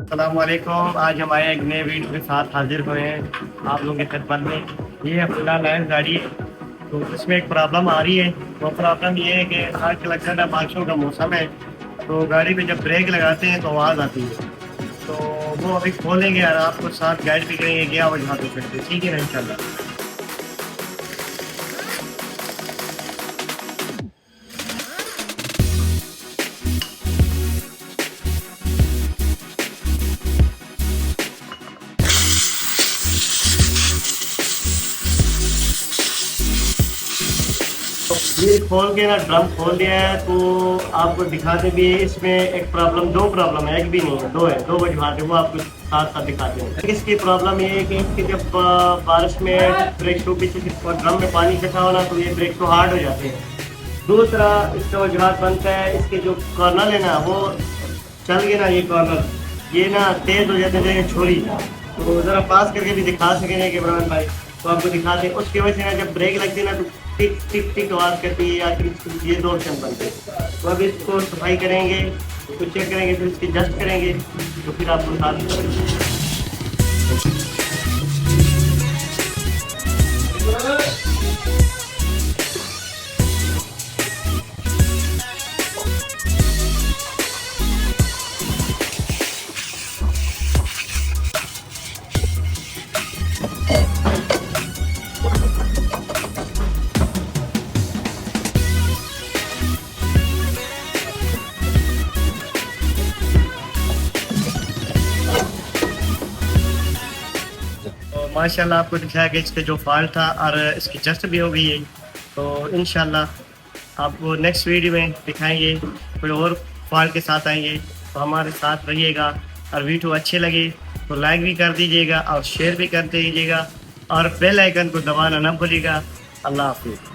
अस्सलामुअलैकुम। आज हम आए एक नए वीडियो के साथ हाजिर हुए हैं आप लोगों की खिदमत में। ये अपना लाइन गाड़ी है, तो इसमें एक प्रॉब्लम आ रही है। वो प्रॉब्लम ये है कि आजकल अक्सर बारिशों का मौसम है, तो गाड़ी में जब ब्रेक लगाते हैं तो आवाज़ आती है। तो वो अभी खोलेंगे और आपको साथ गाइड भी करेंगे क्या वजह हो सकती है। ठीक है ना, इंशाल्लाह। ये खोल के ना ड्रम खोल दिया है, तो आपको दिखाते भी है। इसमें एक प्रॉब्लम, दो प्रॉब्लम है, एक भी नहीं है, दो है, दो वजूहत है। वो आपको साथ साथ दिखाते हैं। इसकी प्रॉब्लम ये है कि इसकी जब बारिश में ब्रेक शू पीछे ड्रम में पानी इकट्ठा होना, तो ये ब्रेक तो हार्ड हो जाते हैं। दूसरा इसका वजूहत बनता है, इसके जो कॉर्नर है ना, वो चल गए ना, ये कॉर्नर ये ना तेज हो जाते हैं छोरी। तो ज़रा पास करके भी दिखा सकेंगे कैमरामैन भाई, तो आपको दिखाते हैं। उसकी वजह से ना जब ब्रेक लगती है ना, तो टिक टिक टिक आवाज़ करती है, या फिर ये दो ऑप्शन बनते हैं। तो अब इसको सफाई करेंगे, तो चेक करेंगे, फिर इसकी जस्ट करेंगे, तो फिर आपको साथ तो माशाल्लाह आपको दिखाया कि इसके जो फॉल्ट था और इसकी जस्ट भी हो गई है। तो इंशाल्लाह आपको नेक्स्ट वीडियो में दिखाएंगे, कोई और फॉल्ट के साथ आएंगे। तो हमारे साथ रहिएगा, और वीडियो अच्छे लगे तो लाइक भी कर दीजिएगा और शेयर भी कर दीजिएगा, और बेल आइकन को दबाना ना भूलिएगा। अल्लाह हाफिज़।